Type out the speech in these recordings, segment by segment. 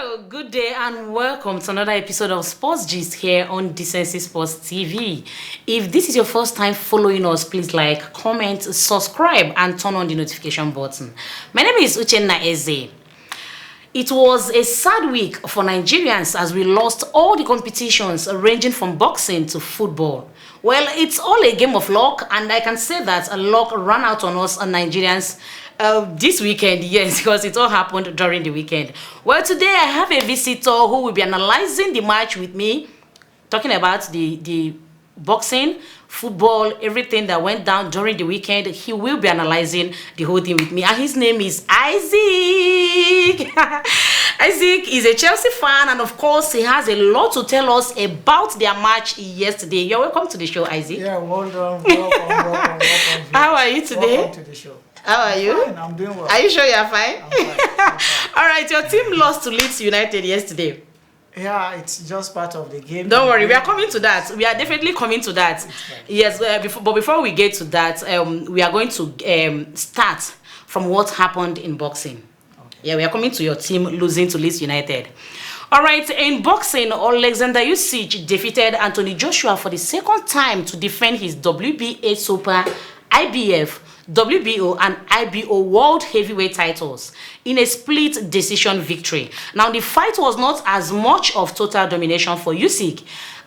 Hello, good day and welcome to another episode of Sports Gist here on Decency Sports TV. If this is your first time following us, please like, comment, subscribe and turn on the notification button. My name is Uchenna Eze. It was a sad week for Nigerians as we lost all the competitions ranging from boxing to football. Well, it's all a game of luck, and I can say that luck ran out on us Nigerians this weekend, yes, because it all happened during the weekend. Well, today I have a visitor who will be analyzing the match with me, talking about the boxing, football, everything that went down during the weekend. He will be analyzing the whole thing with me, and his name is Isaac. Isaac is a Chelsea fan, and of course he has a lot to tell us about their match yesterday. You're welcome to the show, Isaac. Yeah, well done. Welcome. How are you today? Welcome to the show. How are you? Fine, I'm doing well. Are you sure you're fine? I'm fine. All right, your team lost to Leeds United yesterday. Yeah, it's just part of the game. Don't worry, we are coming to that. We are definitely coming to that. Yes, before we get to that, we are going to start from what happened in boxing. Okay. Yeah, we are coming to your team losing to Leeds United. All right, in boxing, Alexander Yusuf defeated Anthony Joshua for the second time to defend his WBA Super, IBF, WBO and IBO World Heavyweight titles in a split decision victory. Now, the fight was not as much of total domination for Yusuf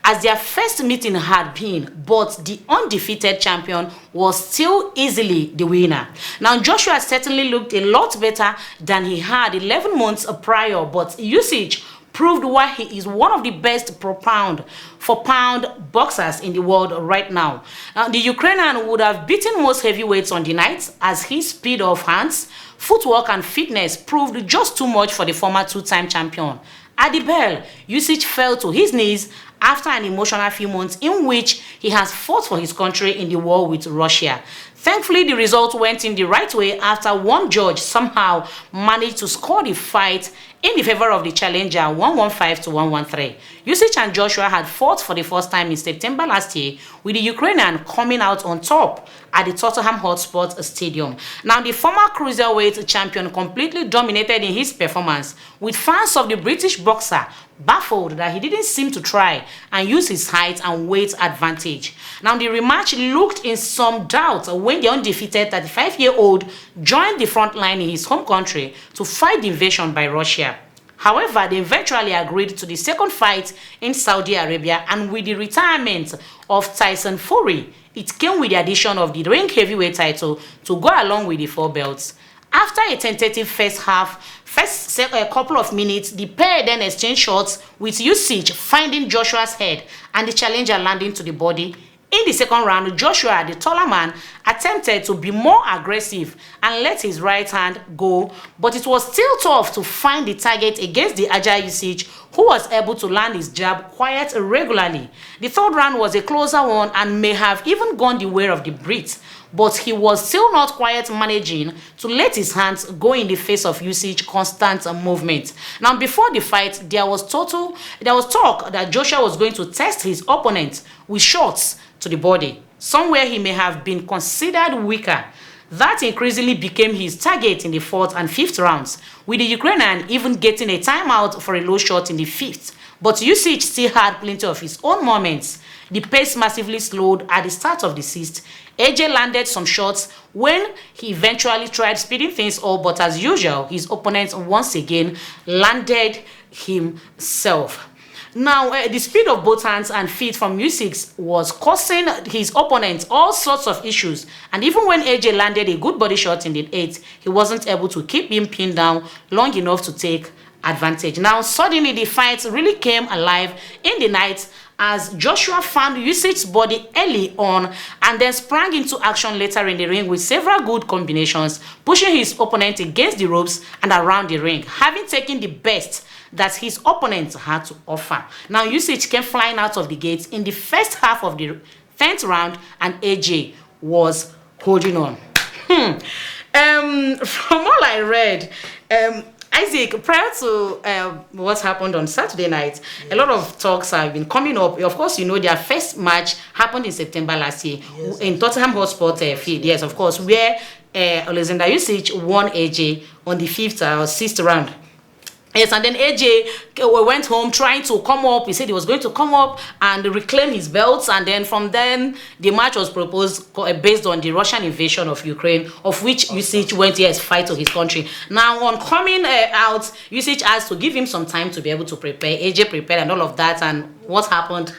as their first meeting had been, but the undefeated champion was still easily the winner. Now, Joshua certainly looked a lot better than he had 11 months prior, but Yusuf proved why he is one of the best pound for pound boxers in the world right now. The Ukrainian would have beaten most heavyweights on the night as his speed of hands, footwork and fitness proved just too much for the former two-time champion. At the bell, Yusuf fell to his knees after an emotional few months in which he has fought for his country in the war with Russia. Thankfully, the result went in the right way after one judge somehow managed to score the fight in the favor of the challenger 115 to 113. Yusuf and Joshua had fought for the first time in September last year, with the Ukrainian coming out on top at the Tottenham Hotspur Stadium. Now, the former cruiserweight champion completely dominated in his performance, with fans of the British boxer baffled that he didn't seem to try and use his height and weight advantage. Now, the rematch looked in some doubt when the undefeated 35-year-old joined the front line in his home country to fight the invasion by Russia. However, they eventually agreed to the second fight in Saudi Arabia, and with the retirement of Tyson Fury, it came with the addition of the ring heavyweight title to go along with the four belts. After a tentative first couple of minutes, the pair then exchanged shots, with Yusuf finding Joshua's head and the challenger landing to the body. In the second round, Joshua, the taller man, attempted to be more aggressive and let his right hand go, but it was still tough to find the target against the agile Yusuf, who was able to land his jab quite regularly. The third round was a closer one and may have even gone the way of the Brits, but he was still not quite managing to let his hands go in the face of Yusuf's constant movement. Now, before the fight, there was talk that Joshua was going to test his opponent with shots to the body, somewhere he may have been considered weaker. That increasingly became his target in the fourth and fifth rounds, with the Ukrainian even getting a timeout for a low shot in the fifth. But Yusuf still had plenty of his own moments. The pace massively slowed at the start of the sixth. AJ landed some shots when he eventually tried speeding things up, but as usual, his opponent once again landed himself. Now, the speed of both hands and feet from Yusuf was causing his opponent all sorts of issues. And even when AJ landed a good body shot in the eighth, he wasn't able to keep him pinned down long enough to take advantage. Now, suddenly the fight really came alive in the night as Joshua found Yusuf's body early on and then sprang into action later in the ring with several good combinations, pushing his opponent against the ropes and around the ring, having taken the best that his opponent had to offer. Now, Yusuf came flying out of the gates in the first half of the 10th round, and AJ was holding on. From all I read, Isaac, prior to what happened on Saturday night, a lot of talks have been coming up. Of course, you know, their first match happened in September last year in Tottenham Hotspur field. Yes, of course, where Alexander Yusuf won AJ on the 5th or 6th round. Yes, and then AJ went home trying to come up. He said he was going to come up and reclaim his belts. And then from then, the match was proposed based on the Russian invasion of Ukraine, of which Usich went here as fight to his country. Now, on coming out, Usich has to give him some time to be able to prepare. AJ prepared and all of that. And what happened.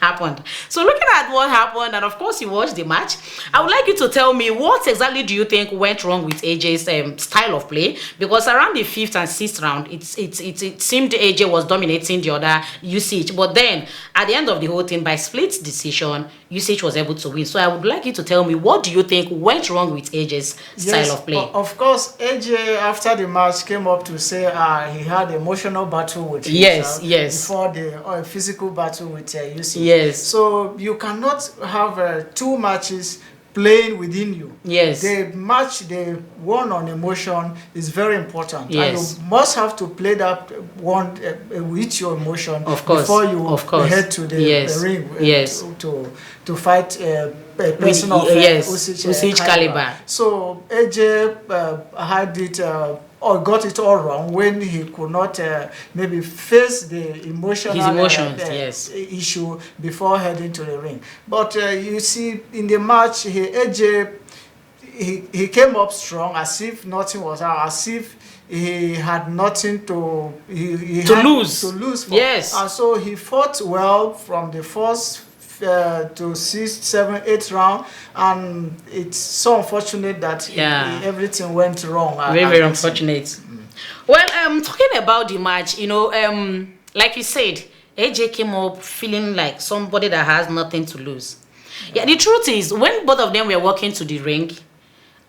So looking at what happened, and of course you watched the match, I would like you to tell me what exactly do you think went wrong with AJ's style of play? Because around the 5th and 6th round, it seemed AJ was dominating the other Usich, but then at the end of the whole thing, by split decision, Usich was able to win. So I would like you to tell me, what do you think went wrong with AJ's style of play? Of course, AJ after the match came up to say he had emotional battle with himself before the physical battle with Yusuf. Yes. So you cannot have 2 matches playing within you. Yes. The match they won on emotion is very important. Yes. And you must have to play that one with your emotion before you head to the ring to fight a person of Usich caliber. So AJ had it or got it all wrong when he could not maybe face the emotional issue before heading to the ring. But you see, in the match, AJ came up strong, as if nothing was out, as if he had nothing to lose. Yes. And so he fought well from the first to 6th, 7th, 8th round, and it's so unfortunate that everything went wrong. Very unfortunate. Well, talking about the match, like you said, AJ came up feeling like somebody that has nothing to lose. Yeah, the truth is, when both of them were walking to the ring,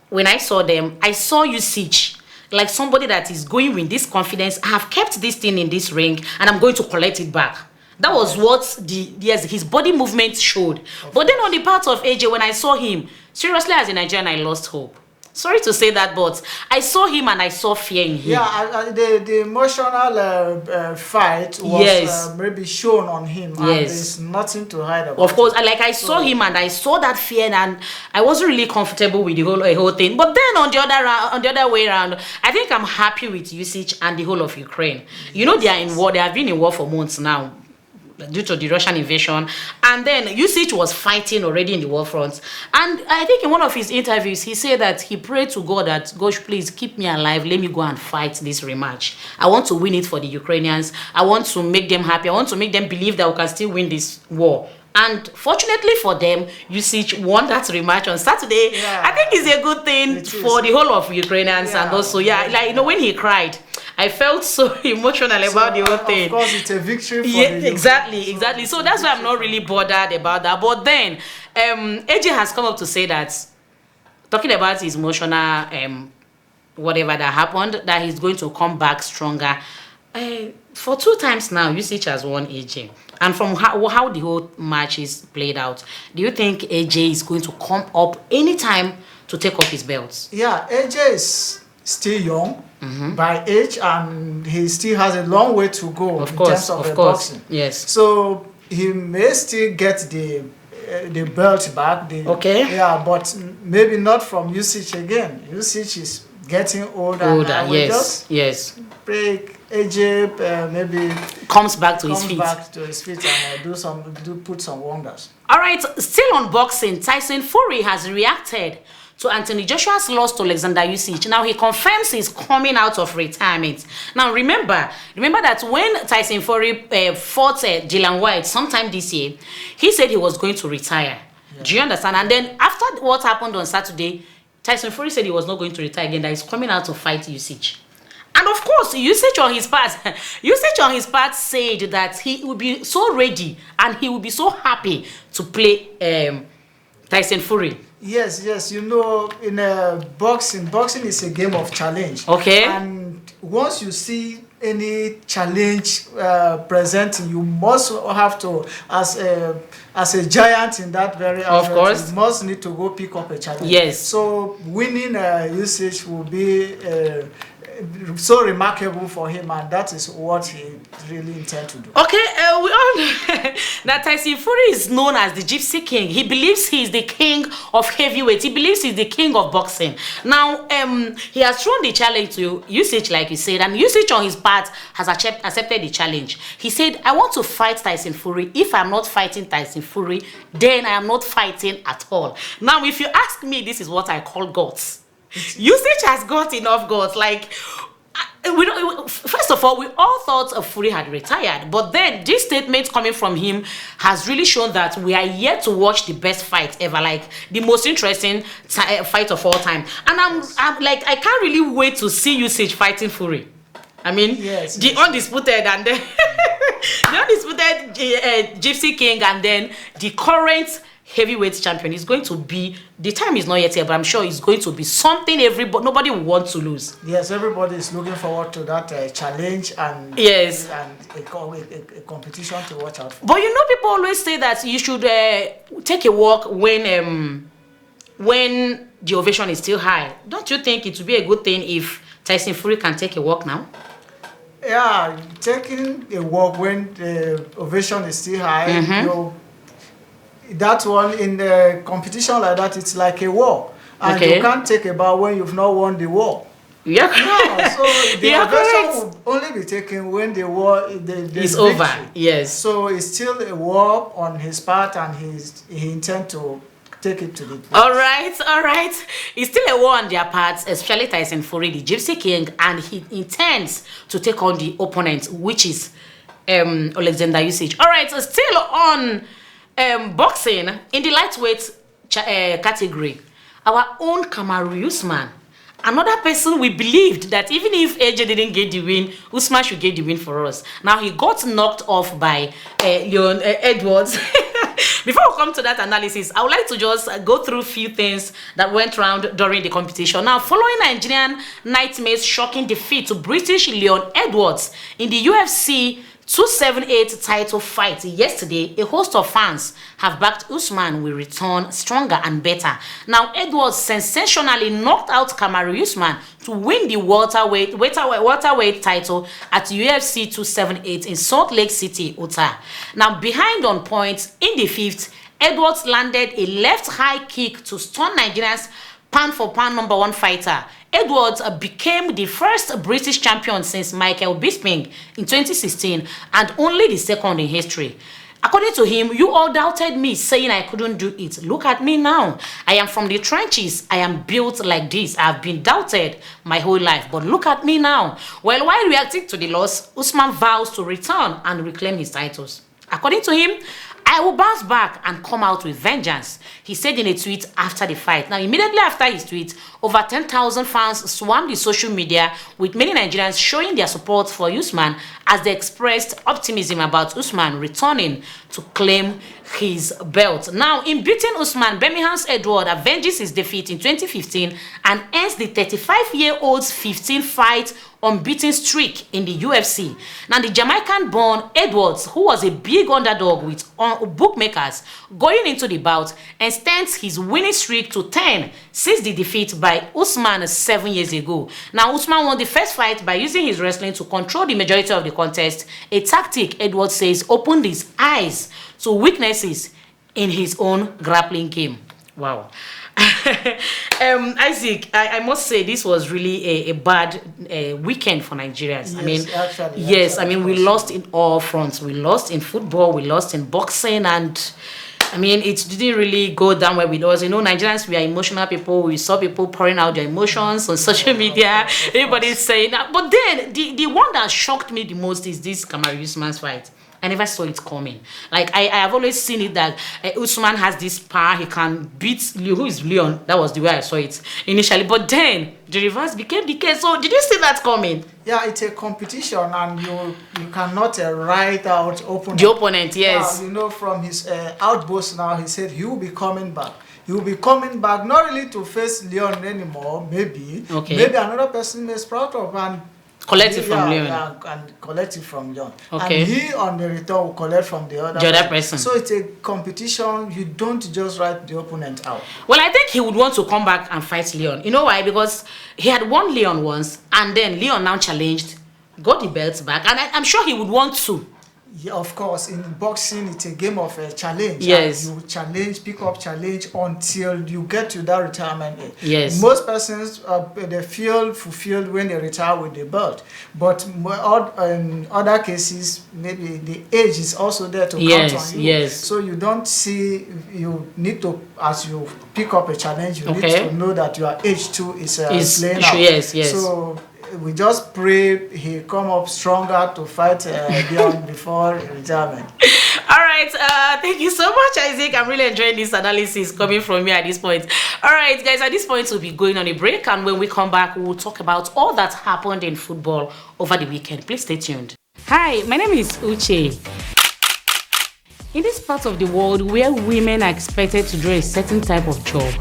when I saw them, I saw Usich like somebody that is going with this confidence. I have kept this thing in this ring, and I'm going to collect it back. That was what his body movement showed. But then on the part of AJ, when I saw him, seriously, as a Nigerian, I lost hope. Sorry to say that, but I saw him and I saw fear in him. Yeah, the emotional fight was maybe shown on him. And there's nothing to hide about. Of course, like I saw him and I saw that fear, and I wasn't really comfortable with the whole thing. But then on the other way around, I think I'm happy with Usich and the whole of Ukraine. They are in war. They have been in war for months now, due to the Russian invasion, and then Usich was fighting already in the war front. And I think in one of his interviews, he said that he prayed to God that, "God, please keep me alive. Let me go and fight this rematch. I want to win it for the Ukrainians. I want to make them happy. I want to make them believe that we can still win this war." And fortunately for them, Usich won that rematch on Saturday. I think it's a good thing for the whole of Ukrainians, and also, when he cried, I felt so emotional about the whole thing. Of course, it's a victory for exactly. So that's why I'm not really bothered about that. But then, AJ has come up to say that, talking about his emotional, whatever that happened, that he's going to come back stronger. For 2 times now, Usich has won AJ. And from how the whole match is played out, do you think AJ is going to come up anytime to take off his belts? Yeah, AJ is still young by age, and he still has a long way to go in terms of boxing. Yes. So he may still get the belt back. Yeah, but maybe not from Usich again. Usich is getting older. Yes. Break AJ maybe comes back to his feet and put some wonders. All right, still on boxing, Tyson Fury has reacted to Anthony Joshua's loss to Alexander Usich. Now he confirms he's coming out of retirement. Now remember that when Tyson Fury fought Dylan White sometime this year, he said he was going to retire. Yeah. Do you understand? And then after what happened on Saturday, Tyson Fury said he was not going to retire again, that he's coming out to fight Usich. And of course, Usich on his part said that he would be so ready and he would be so happy to play Tyson Fury. Yes. In boxing is a game of challenge. Okay. And once you see any challenge presenting, you must have to, as a giant in that very of course, you must need to go pick up a challenge. Yes. So winning Usich will be so remarkable for him, and that is what he really intends to do. Okay, we all know that Tyson Fury is known as the Gypsy King. He believes he is the king of heavyweight. He believes he's the king of boxing. Now, he has thrown the challenge to Yusuf, like you said, and Yusuf on his part has accepted the challenge. He said, I want to fight Tyson Fury. If I'm not fighting Tyson Fury, then I am not fighting at all. Now, if you ask me, this is what I call guts. Usage has got enough guts. Like, first of all, we all thought Fury had retired, but then this statement coming from him has really shown that we are yet to watch the best fight ever, like the most interesting fight of all time. And I'm like, I can't really wait to see Usage fighting Fury. I mean, the undisputed and then the undisputed Gypsy King, and then the current heavyweight champion is going to be, the time is not yet here, but I'm sure it's going to be something nobody wants to lose. Yes, everybody is looking forward to that challenge and a competition to watch out for. But you know, people always say that you should take a walk when the ovation is still high. Don't you think it would be a good thing if Tyson Fury can take a walk now? Yeah, taking a walk when the ovation is still high, you know, that one in the competition like that, it's like a war, and you can't take a bow when you've not won the war. Yeah. No, so the ovation will only be taken when the war is over. Yes. So it's still a war on his part, and he intends to take it to the place. All right. It's still a war on their parts, especially Tyson Fury, the Gypsy King, and he intends to take on the opponent, which is Alexander Usyk. All right, so still on boxing, in the lightweight category, our own Kamaru Usman, another person we believed that even if AJ didn't get the win, Usman should get the win for us. Now he got knocked off by Leon Edwards. Before we come to that analysis, I would like to just go through a few things that went around during the competition. Now, following Nigerian Nightmare's shocking defeat to British Leon Edwards in the UFC 278 title fight yesterday, a host of fans have backed Usman will return stronger and better. Now, Edwards sensationally knocked out Kamaru Usman to win the welterweight title at UFC 278 in Salt Lake City, Utah. Now, behind on points in the fifth, Edwards landed a left high kick to stun Nigeria's pound-for-pound #1 fighter. Edwards became the first British champion since Michael Bisping in 2016 and only the second in history. According to him, you all doubted me, saying I couldn't do it. Look at me now. I am from the trenches. I am built like this. I have been doubted my whole life, but look at me now. Well, while reacting to the loss, Usman vows to return and reclaim his titles. According to him, I will bounce back and come out with vengeance, he said in a tweet after the fight. Now, immediately after his tweet, over 10,000 fans swarmed the social media, with many Nigerians showing their support for Usman as they expressed optimism about Usman returning to claim his belt. Now, in beating Usman, Birmingham's Edward avenges his defeat in 2015 and ends the 35-year-old's 15-fight unbeaten streak in the UFC. Now, the Jamaican-born Edwards, who was a big underdog with bookmakers going into the bout, extends his winning streak to 10 since the defeat by Usman 7 years ago. Now, Usman won the first fight by using his wrestling to control the majority of the contest, a tactic Edwards says opened his eyes to weaknesses in his own grappling game. Wow. Isaac, I must say this was really a bad weekend for Nigerians. Yes, I mean, we lost in all fronts. We lost in football, we lost in boxing, and I mean, it didn't really go down well with us. You know, Nigerians, we are emotional people. We saw people pouring out their emotions on social media. Everybody's saying that. But then, the one that shocked me the most is this Kamaru Usman's fight. I never saw it coming. Like, I have always seen it that Usman has this power. He can beat who is Leon. That was the way I saw it initially. But then, the reverse became the case. So, did you see that coming? Yeah, it's a competition, and you cannot write out opponent. The opponent, yes. Yeah, you know, from his outburst now, he said he will be coming back. He will be coming back, not really to face Leon anymore, maybe. Okay. Maybe another person may sprout up, and Collective from Leon. Yeah, and collect it from Leon. Okay. And he on the return will collect from the other person. So it's a competition. You don't just write the opponent out. Well, I think he would want to come back and fight Leon. You know why? Because he had won Leon once, and then Leon now challenged, got the belts back, and I'm sure he would want to. Yeah, of course. In boxing, it's a game of a challenge. Yes. And you challenge, pick up challenge until you get to that retirement age. Yes. Most persons, they feel fulfilled when they retire with the belt. But in other cases, maybe the age is also there to count on you. Yes. So you don't see, you need to, as you pick up a challenge, you need to know that your age too is playing out. Yes. So we just pray he come up stronger to fight Leon before retirement. All right, thank you so much, Isaac. I'm really enjoying this analysis coming from you at this point. All right, guys, at this point we'll be going on a break, and when we come back, we'll talk about all that happened in football over the weekend. Please stay tuned. Hi, my name is Uche. In this part of the world where women are expected to do a certain type of job,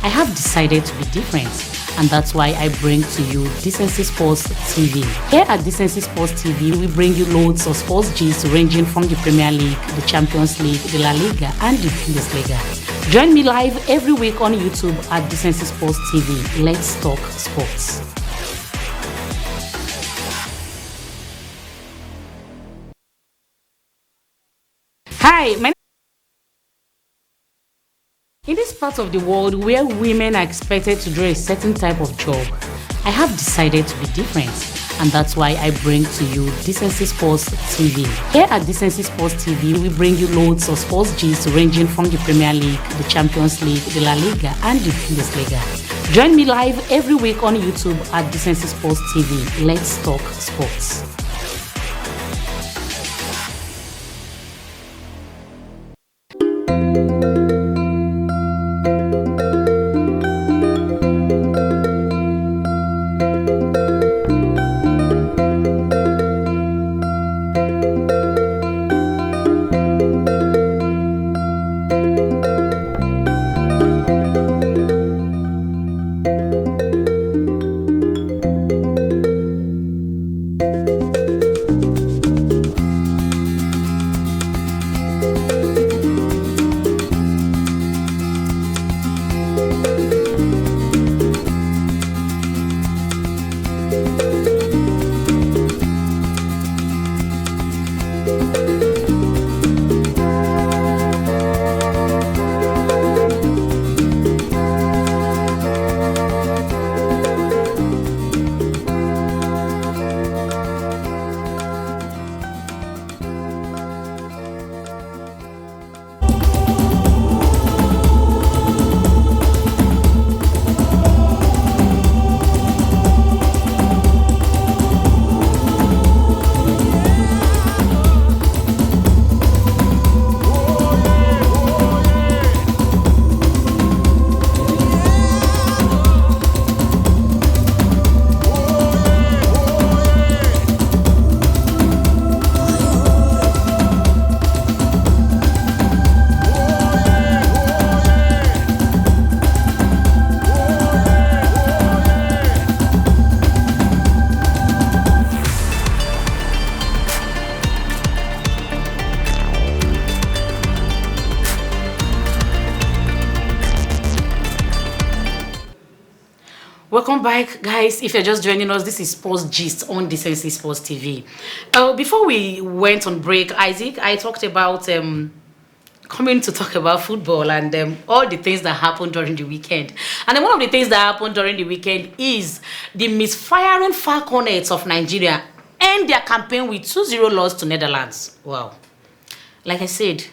I have decided to be different. And that's why I bring to you Decency Sports TV. Here at Decency Sports TV, we bring you loads of sports gist ranging from the Premier League, the Champions League, the La Liga, and the Bundesliga. Join me live every week on YouTube at Decency Sports TV. Let's talk sports. Hi, in this part of the world where women are expected to do a certain type of job, I have decided to be different, and that's why I bring to you Decency Sports TV. Here at Decency Sports TV, we bring you loads of sports gist ranging from the Premier League, the Champions League, the La Liga, and the Bundesliga. Join me live every week on YouTube at Decency Sports TV. Let's talk sports. Welcome back, guys. If you're just joining us, this is Sports Gist on Decency Sports TV. Before we went on break, Isaac, I talked about coming to talk about football and all the things that happened during the weekend. And then one of the things that happened during the weekend is the misfiring Falconets of Nigeria end their campaign with 2-0 loss to Netherlands. Wow. Like I said,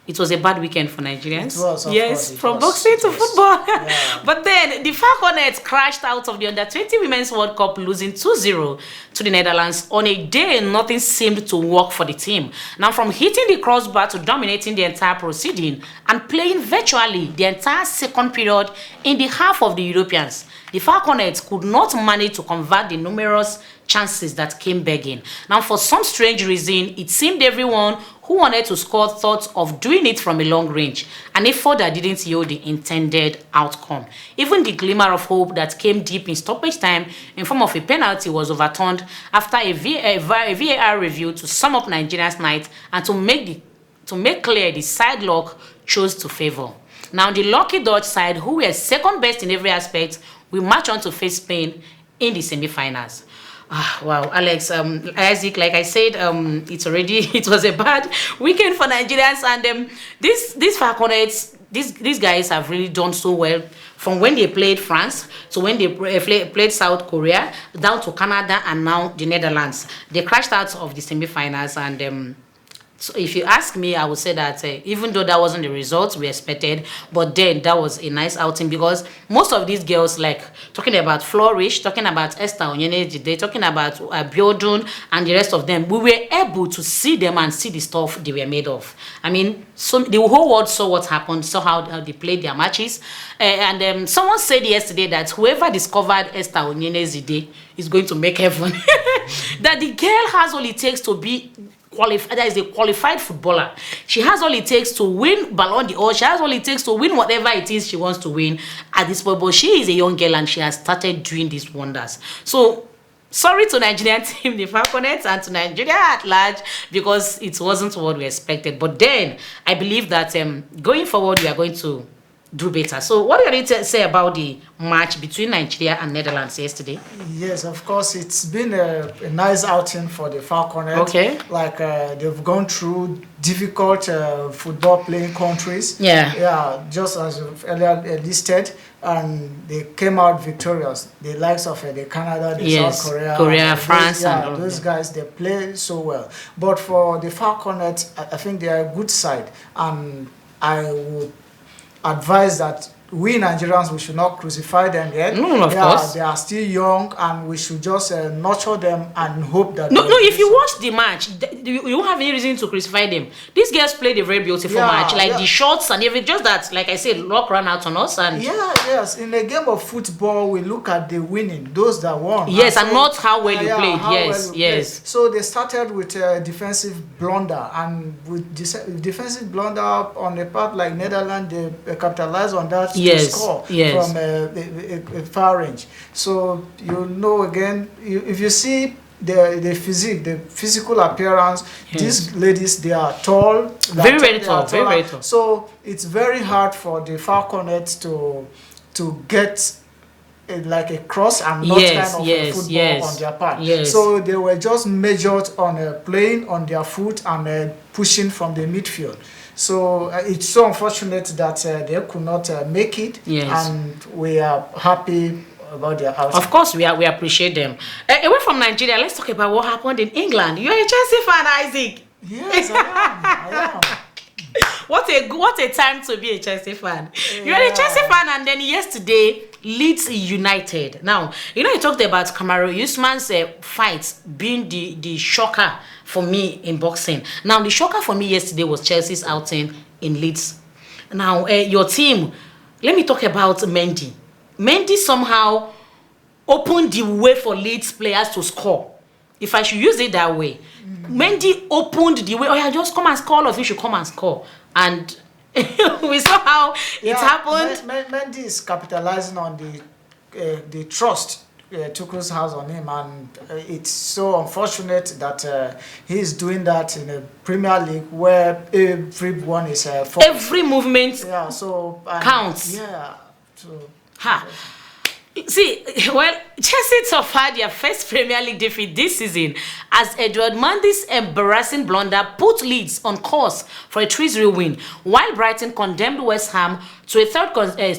it was a bad weekend for Nigerians. It was, yes, from boxing to football. Yeah. But then the Falconets crashed out of the Under-20 Women's World Cup, losing 2-0 to the Netherlands on a day nothing seemed to work for the team. Now, from hitting the crossbar to dominating the entire proceeding and playing virtually the entire second period in the half of the Europeans, the Falconets could not manage to convert the numerous chances that came begging. Now, for some strange reason, it seemed everyone who who wanted to score thought of doing it from a long range, an effort that didn't yield the intended outcome. Even the glimmer of hope that came deep in stoppage time in form of a penalty was overturned after a VAR review to sum up Nigeria's night and to make clear the side luck chose to favor. Now, the lucky Dutch side, who were second best in every aspect, will march on to face Spain in the semi-finals. Wow, Alex, Isaac, like I said, it was a bad weekend for Nigerians, and these Falconets, these guys have really done so well from when they played France to when they played South Korea, down to Canada, and now the Netherlands. They crashed out of the semi-finals, and so if you ask me, I would say that even though that wasn't the results we expected, but then that was a nice outing, because most of these girls, like talking about Flourish, talking about Esther Onyenejide, talking about Abiodun and the rest of them, we were able to see them and see the stuff they were made of. I mean, so the whole world saw what happened, saw how they played their matches. And someone said yesterday that whoever discovered Esther Onyenejide is going to make heaven. That the girl has all it takes to be qualified. That is a qualified footballer. She has all it takes to win Ballon d'Or. She has all it takes to win whatever it is she wants to win at this point. But she is a young girl and she has started doing these wonders. So sorry to Nigerian team, the Falconets, and to Nigeria at large, because it wasn't what we expected. But then I believe that going forward we are going to do better. So what are you to say about the match between Nigeria and Netherlands yesterday? Yes, of course, it's been a nice outing for the Falconets. Okay. Like they've gone through difficult football playing countries. Yeah, just as you've earlier listed, and they came out victorious. The likes of the Canada, the South Korea, France, and those guys, they play so well. But for the Falconets, I think they are a good side, and I would advise that we Nigerians, we should not crucify them yet. Of course. They are still young, and we should just nurture them and hope that... No, if you watch the match, you won't have any reason to crucify them. These girls played a very beautiful match. Like the shots and everything, just that, like I said, luck ran out on us. And yes. In a game of football, we look at the winning, those that won. Yes, and not how well you played. Yes. So they started with a defensive blunder, and with defensive blunder on a part like Netherlands, they capitalized on that. To score from a far range. So you know, again, if you see the physique, the physical appearance, these ladies, they are tall, very tall. So it's very hard for the Falconets to get like a cross and not kind of a football on their part. So they were just measured on playing on their foot and pushing from the midfield. So it's so unfortunate that they could not make it, and we are happy about their outing. Of course, we appreciate them. Away from Nigeria, let's talk about what happened in England. You're a Chelsea fan, Isaac. Yes, I am. What a time to be a Chelsea fan. You're a Chelsea fan, and then yesterday, Leeds United. Now, you talked about Kamaru Usman's fight being the shocker for me in boxing. Now, the shocker for me yesterday was Chelsea's outing in Leeds. Now, your team, let me talk about Mendy. Mendy somehow opened the way for Leeds players to score. If I should use it that way. Mendy opened the way. Just come and score. All of you should come and score. And we saw how it happened. Mendy is capitalizing on the trust Tuchel's has on him, and it's so unfortunate that he is doing that in a Premier League where everyone is every movement counts. See, well, Chelsea suffered their first Premier League defeat this season as Edward Mendy's embarrassing blunder put Leeds on course for a 3-0 win, while Brighton condemned West Ham to a third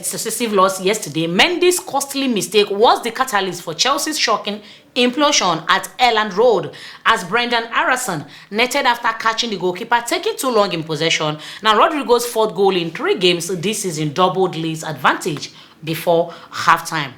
successive loss yesterday. Mendy's costly mistake was the catalyst for Chelsea's shocking implosion at Elland Road as Brendan Harrison netted after catching the goalkeeper taking too long in possession. Now, Rodrigo's fourth goal in 3 games this season doubled Leeds' advantage before halftime.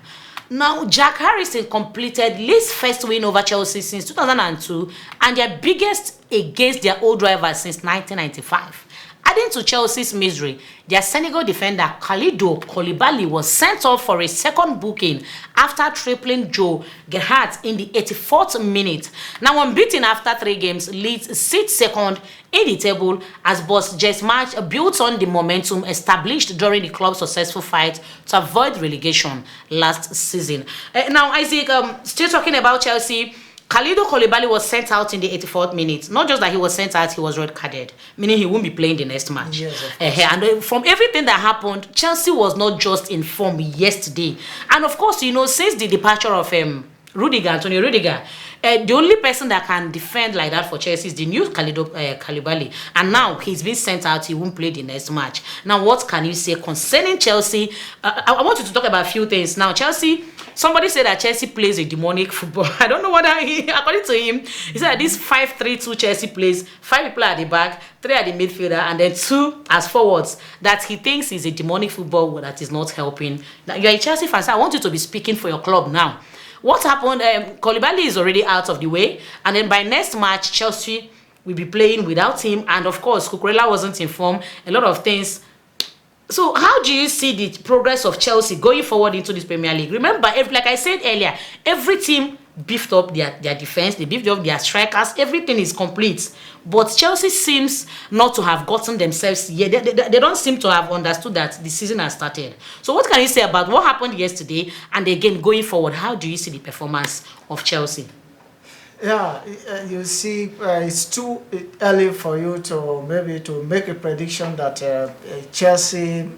Now, Jack Harrison completed Leeds' first win over Chelsea since 2002 and their biggest against their old rivals since 1995. Adding to Chelsea's misery, their Senegal defender Kalidou Koulibaly was sent off for a second booking after tripling Joe Gerhardt in the 84th minute. Now unbeaten after 3 games, Leeds sits second in the table as boss Jess March built on the momentum established during the club's successful fight to avoid relegation last season. Now, Isaac, still talking about Chelsea, Kalidou Koulibaly was sent out in the 84th minute. Not just that he was sent out, he was red carded, meaning he won't be playing the next match. Yes, and from everything that happened, Chelsea was not just in form yesterday. And of course, since the departure of Antonio Rudiger, the only person that can defend like that for Chelsea is the new Kalidou Koulibaly. And now he's been sent out, he won't play the next match. Now, what can you say concerning Chelsea? I want you to talk about a few things. Now, Chelsea, somebody said that Chelsea plays a demonic football. I don't know what according to him, he said that this 5-3-2 Chelsea plays 5 people at the back, 3 at the midfielder, and then 2 as forwards. That he thinks is a demonic football that is not helping. Now, you're a Chelsea fan, so I want you to be speaking for your club now. What happened? Koulibaly is already out of the way, and then by next match, Chelsea will be playing without him, and of course, Cucurella wasn't informed. A lot of things. So, how do you see the progress of Chelsea going forward into this Premier League? Remember, like I said earlier, every team beefed up their defense, they beefed up their strikers, everything is complete. But Chelsea seems not to have gotten themselves yet. They don't seem to have understood that the season has started. So what can you say about what happened yesterday and again going forward? How do you see the performance of Chelsea? Yeah, you see, it's too early for you to make a prediction that Chelsea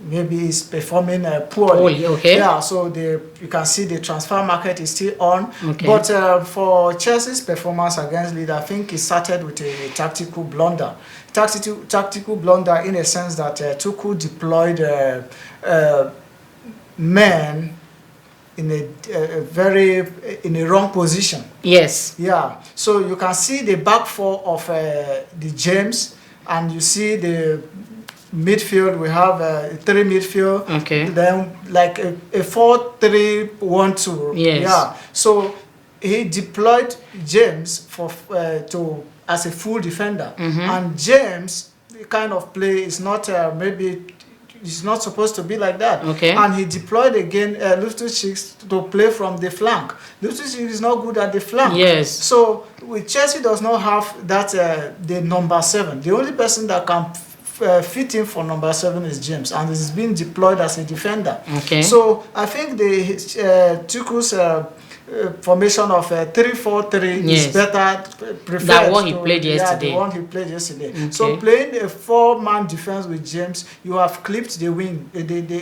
maybe is performing poorly. Okay. Yeah, so you can see the transfer market is still on. Okay. But for Chelsea's performance against Leeds, I think it started with a tactical blunder. Tactical blunder in a sense that Tuchel deployed men in a wrong position. Yes. Yeah. So you can see the back four of the James, and you see the midfield. We have 3 midfield. Okay. Then like a 4-3-1-2. Yes. Yeah. So he deployed James as a full defender, and James kind of play is not it's not supposed to be like that. Okay. And he deployed again Loftus-Cheek to play from the flank. Loftus-Cheek is not good at the flank. Yes. So with Chelsea does not have that the number 7. The only person that can fit in for number 7 is James, and he's been deployed as a defender. Okay. So I think the Tuchel's formation of 3-4-3 yes. is better preferred than what he played yesterday. Yeah, the one he played yesterday. Okay. So playing a 4-man defense with James, you have clipped the wing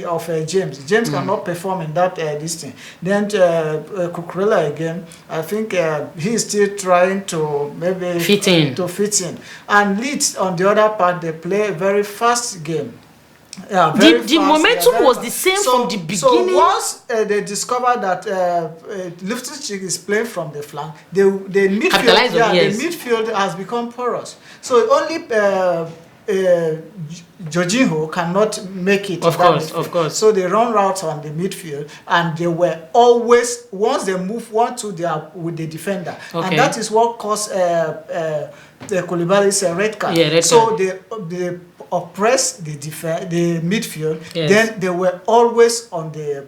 of James. James cannot perform in that this thing. Then Cucurella again, I think he is still trying to maybe fit in. And Leeds on the other part, they play a very fast game. Yeah, the momentum was the same from the beginning. So once they discovered that Loftus-Cheek is playing from the flank, the midfield has become porous. So only Jorginho cannot make it. Of course. So they run routes on the midfield, and they were always, once they move 1-2, they are with the defender. Okay. And that is what caused the Koulibaly's red card. Yeah, so they oppress the midfield, yes. Then they were always on the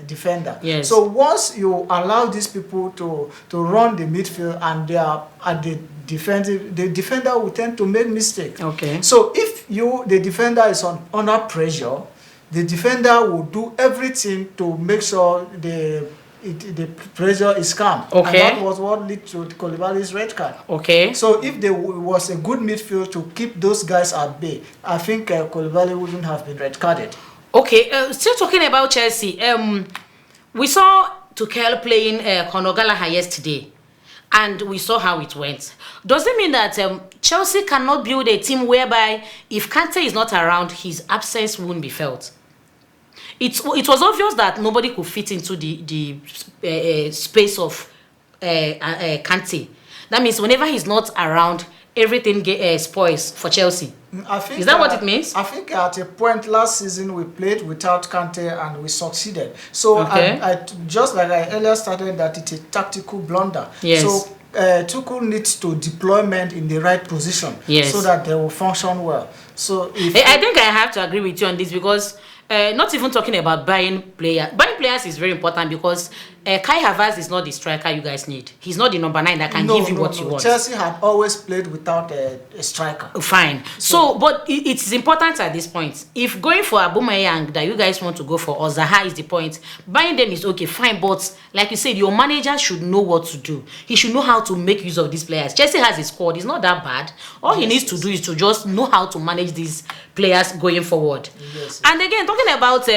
defender. Yes. So once you allow these people to run the midfield and they are at the defender will tend to make mistakes. Okay. So if the defender is under pressure, the defender will do everything to make sure the pressure is calm. Okay. And that was what led to Koulibaly's red card. Okay. So if there was a good midfield to keep those guys at bay, I think Koulibaly wouldn't have been red carded. Okay. Still talking about Chelsea. We saw Tuchel playing Conor Gallagher yesterday, and we saw how it went. Does it mean that Chelsea cannot build a team whereby if Kante is not around, his absence won't be felt? It was obvious that nobody could fit into the space of Kante. That means whenever he's not around, everything spoils for Chelsea. Is that what it means? I think at a point last season we played without Kante and we succeeded. So okay. I just like I earlier started that it's a tactical blunder. Yes. So Tuchel needs to deployment in the right position so that they will function well. So I think I have to agree with you on this because not even talking about buying players. Buying players is very important because Kai Havertz is not the striker you guys need. He's not the number 9 that can give you what you want. Chelsea had always played without a striker. Fine. So but it's important at this point. If going for Aubameyang that you guys want to go for, or Zaha is the point, buying them is okay, fine. But like you said, your manager should know what to do. He should know how to make use of these players. Chelsea has a squad. It's not that bad. All he needs to do is to just know how to manage these players going forward. And again, talking about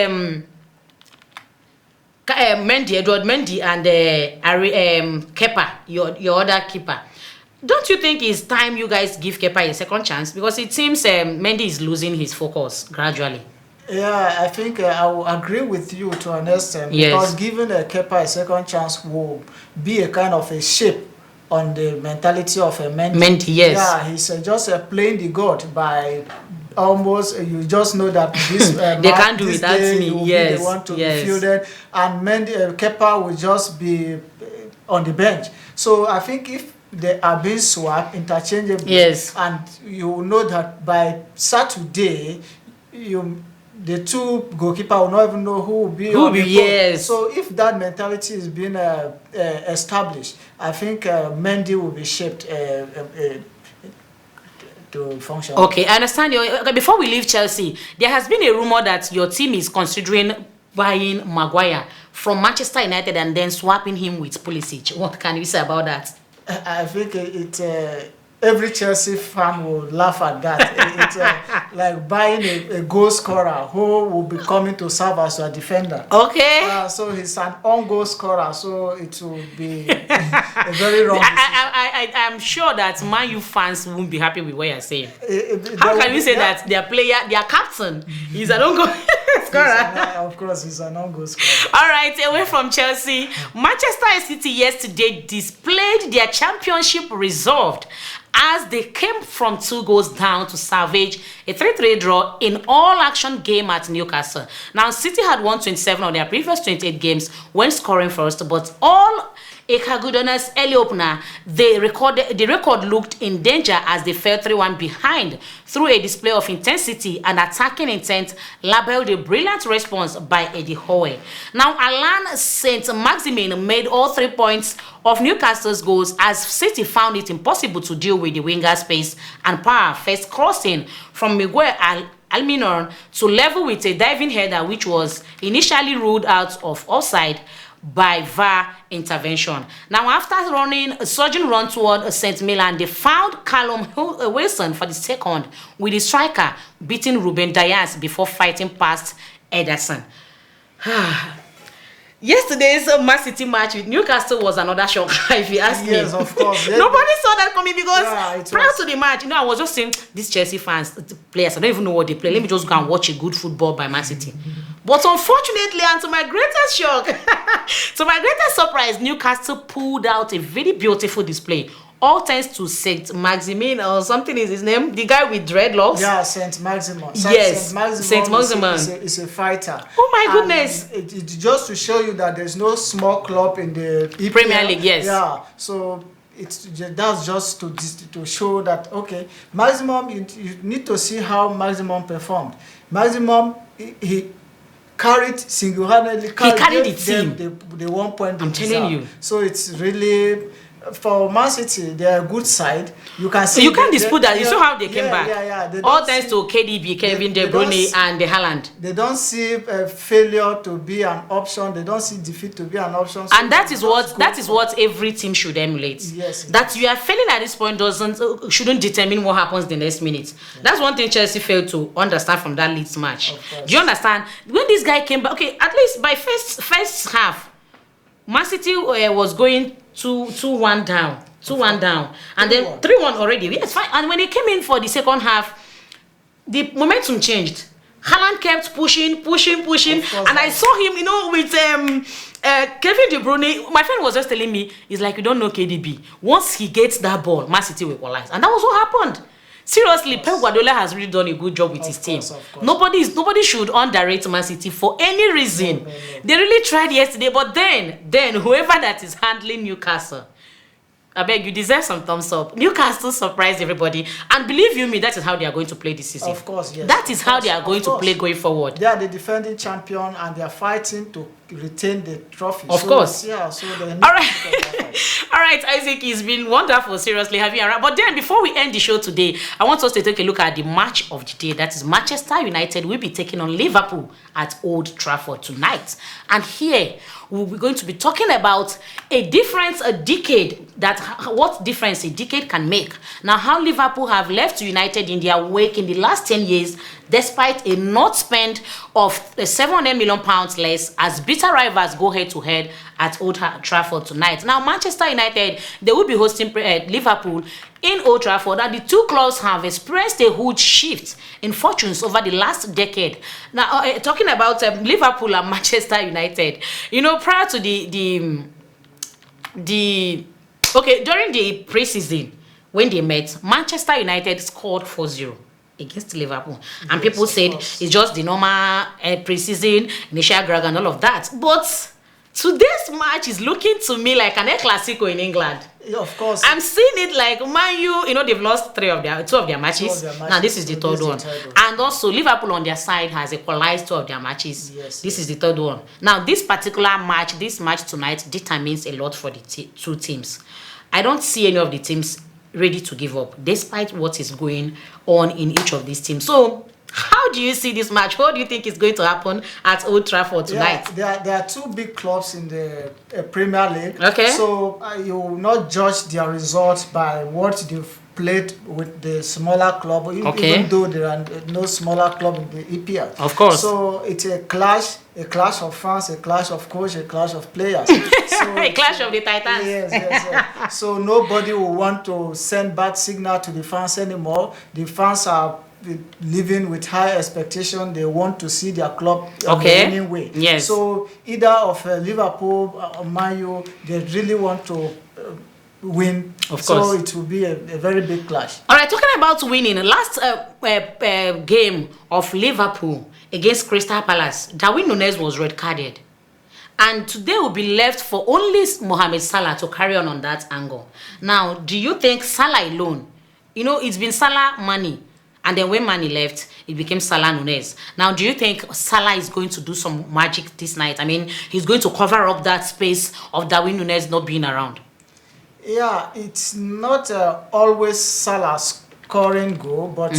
Edward Mendy and Kepa, your other keeper. Don't you think it's time you guys give Kepa a second chance? Because it seems Mendy is losing his focus gradually. Yeah, I think I will agree with you to an extent. Because giving Kepa a second chance will be a kind of a shape on the mentality of a Mendy. Yeah, he's just playing the God by almost you just know that this they can't do without me. They want to be fielded, and Mendy Kepa will just be on the bench. So I think if they are being swapped interchangeably, and you know that by Saturday the two goalkeeper will not even know who will be on the court. So if that mentality is being established, I think Mendy will be shaped to function. Okay, I understand you. Okay, before we leave Chelsea, there has been a rumor that your team is considering buying Maguire from Manchester United and then swapping him with Pulisic. What can you say about that? I think every Chelsea fan will laugh at that. It's like buying a goal scorer who will be coming to serve as a defender. Okay. So he's an on-goal scorer, so it will be a very wrong decision. I'm sure that Man U fans won't be happy with what you're saying. How can you say that their player, their captain, is an on-goal scorer? Of course, he's an on-goal scorer. All right, away from Chelsea, Manchester City yesterday displayed their championship resolve as they came from 2 goals down to salvage a 3-3 draw in all-action game at Newcastle. Now, City had won 27 of their previous 28 games when scoring first, but all Ekagudona's early opener, the record looked in danger as they fell 3-1 behind through a display of intensity and attacking intent labeled a brilliant response by Eddie Howe. Now, Alan Saint-Maximin made all 3 points of Newcastle's goals as City found it impossible to deal with the winger's pace and power, first crossing from Miguel Almiron to level with a diving header which was initially ruled out of offside by VAR intervention. Now, after running a surging run toward St. Milan, they found Callum Wilson for the second, with the striker beating Ruben Dias before fighting past Ederson. Yesterday's Man City match with Newcastle was another shock, if you ask me. Yes, of course. Nobody saw that coming because prior to the match, I was just saying, these Chelsea fans, the players, I don't even know what they play. Let me just go and watch a good football by Man City. But unfortunately, and to my greatest shock, to my greatest surprise, Newcastle pulled out a very beautiful display. All thanks to Saint-Maximin or something is his name, the guy with dreadlocks. Yeah, Saint-Maximin. Yes, Saint-Maximin is a fighter. Oh my goodness! It's just to show you that there's no small club in the EPL. Premier League. Yes. Yeah, so that's just to show that okay, Maximum. You need to see how Maximum performed. Maximum he carried single-handedly. He carried the team. The 1 point. I'm telling you. So it's really. For Man City, they're a good side. You can see. You can't dispute that. You saw how they came back. All thanks to KDB, Kevin De Bruyne, and the Haaland. They don't see failure to be an option. They don't see defeat to be an option. So and that is what every team should emulate. Yes. That you are failing at this point shouldn't determine what happens the next minute. Yeah. That's one thing Chelsea failed to understand from that Leeds match. Do you understand? When this guy came back, okay, at least by first half, Man City was going 2-1 down, 2-1 down, and then 3-1 already. Yes, fine. And when they came in for the second half, the momentum changed. Haaland kept pushing, and I saw him, with Kevin De Bruyne. My friend was just telling me, it's like you don't know KDB. Once he gets that ball, Man City will equalize, and that was what happened. Seriously, Pep Guardiola has really done a good job with his team. Nobody should underrate Man City for any reason. No. They really tried yesterday, but then whoever that is handling Newcastle, I beg you, deserve some thumbs up. Newcastle surprised everybody, and believe you me, that is how they are going to play this season. Of course, yes. That is how they are going to play going forward. They are the defending champion, and they are fighting to retain the trophy. Of course. Yeah. So they need all right, all right, Isaac. It's been wonderful, seriously, having you around. But then, before we end the show today, I want us to take a look at the match of the day. That is Manchester United will be taking on Liverpool at Old Trafford tonight, and here we're going to be talking about a decade, that what difference a decade can make. Now, how Liverpool have left United in their wake in the last 10 years, despite a not spend of £700 million less, as bitter rivals go head-to-head at Old Trafford tonight. Now, Manchester United, they will be hosting Liverpool in Old Trafford, and the two clubs have experienced a huge shift in fortunes over the last decade. Now, talking about Liverpool and Manchester United, you know, prior to during the preseason, when they met, Manchester United scored 4-0 against Liverpool. And people said it's just the normal preseason, initial drag and all of that. But today's match is looking to me like an El Clasico in England. Yeah, of course. I'm seeing it like Man U, you know, they've lost two of their matches. Now this is the third one. And also Liverpool on their side has equalized 2 of their matches. Yes, this is the third one. Now this match tonight determines a lot for the two teams. I don't see any of the teams ready to give up, despite what is going on in each of these teams. So, how do you see this match? What do you think is going to happen at Old Trafford tonight? Yeah, there are 2 big clubs in the Premier League. Okay. So, you will not judge their results by what they've played with the smaller club, even though there are no smaller club in the EPL. Of course. So, it's a clash of fans, a clash of coach, a clash of players. So, a clash of the Titans. Yes. So nobody will want to send bad signal to the fans anymore. The fans are living with high expectation. They want to see their club on the winning way. Yes. So either of Liverpool or Man U, they really want to win. Of course. So it will be a very big clash. All right, talking about winning, last game of Liverpool against Crystal Palace, Darwin Núñez was red carded. And today will be left for only Mohamed Salah to carry on that angle. Now, do you think Salah alone, you know, it's been Salah, Mane, and then when Mane left, it became Salah, Núñez. Now, do you think Salah is going to do some magic this night? I mean, he's going to cover up that space of Darwin Núñez not being around. Yeah, it's not always Salah's scoring goal, but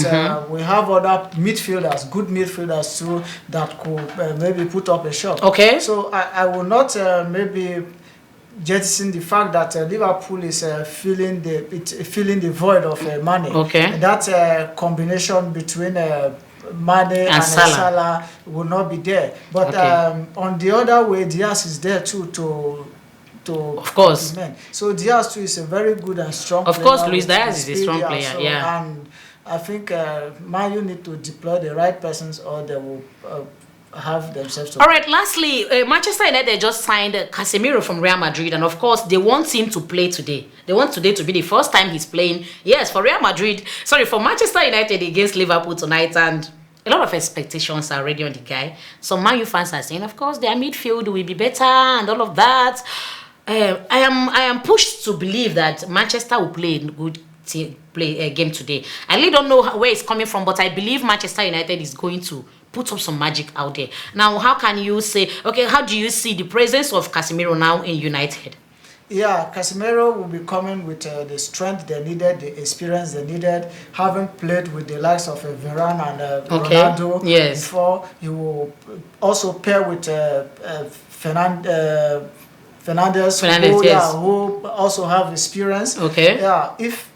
we have other midfielders, good midfielders too, that could maybe put up a shot. Okay. So I will not maybe jettison the fact that Liverpool is filling the void of Mane. Okay. That combination between Mane and Salah will not be there. But on the other way, Diaz is there too to of course. So Diaz too is a very good and strong player. Of course, Luis Diaz is a strong player. So, yeah. And I think Man U need to deploy the right persons, or they will have themselves. All right. Lastly, Manchester United just signed Casemiro from Real Madrid, and of course, they want him to play today. They want today to be the first time he's playing. Yes, for for Manchester United against Liverpool tonight, and a lot of expectations are already on the guy. Some Man U fans are saying, of course, their midfield will be better and all of that. I am pushed to believe that Manchester will play a good game today. I really don't know where it's coming from, but I believe Manchester United is going to put up some magic out there. Now, how can you say, how do you see the presence of Casemiro now in United? Yeah, Casemiro will be coming with the strength they needed, the experience they needed, having played with the likes of Varane and Ronaldo before. He will also pair with Fernandes, who also have experience. Yeah, if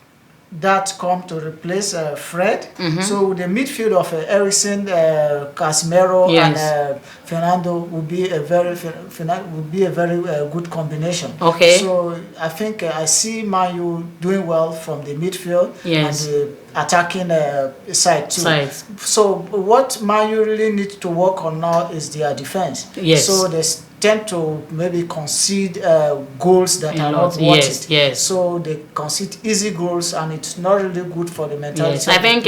that come to replace Fred, so the midfield of Eriksen, Casemiro, and Fernando would be a very good combination. So I think I see Man U doing well from the midfield and the attacking side too. So what Man U really needs to work on now is their defense. So they tend to maybe concede goals that are not worth it. So they concede easy goals, and it's not really good for the mentality. I think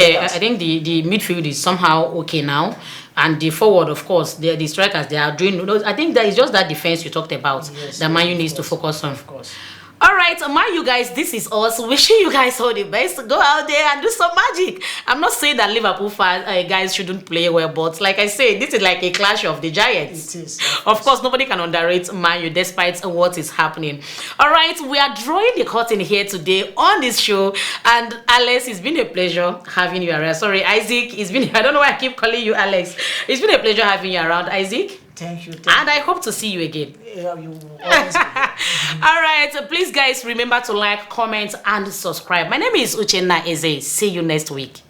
the midfield is somehow okay now, and the forward, of course, the strikers, they are doing. I think that is just that defense you talked about that Man U needs to focus on. Of course. All right, you guys, this is us wishing you guys all the best. Go out there and do some magic. I'm not saying that Liverpool fans, guys shouldn't play well, but like I said, this is like a clash of the giants. It is. Of course, nobody can underrate Man U despite what is happening. All right, we are drawing the curtain here today on this show. And Alex, it's been a pleasure having you around. Sorry, Isaac, I don't know why I keep calling you Alex. It's been a pleasure having you around, Isaac. Thank you. And I hope to see you again. Yeah, you always All right, please guys remember to like, comment and subscribe. My name is Uchenna Eze. See you next week.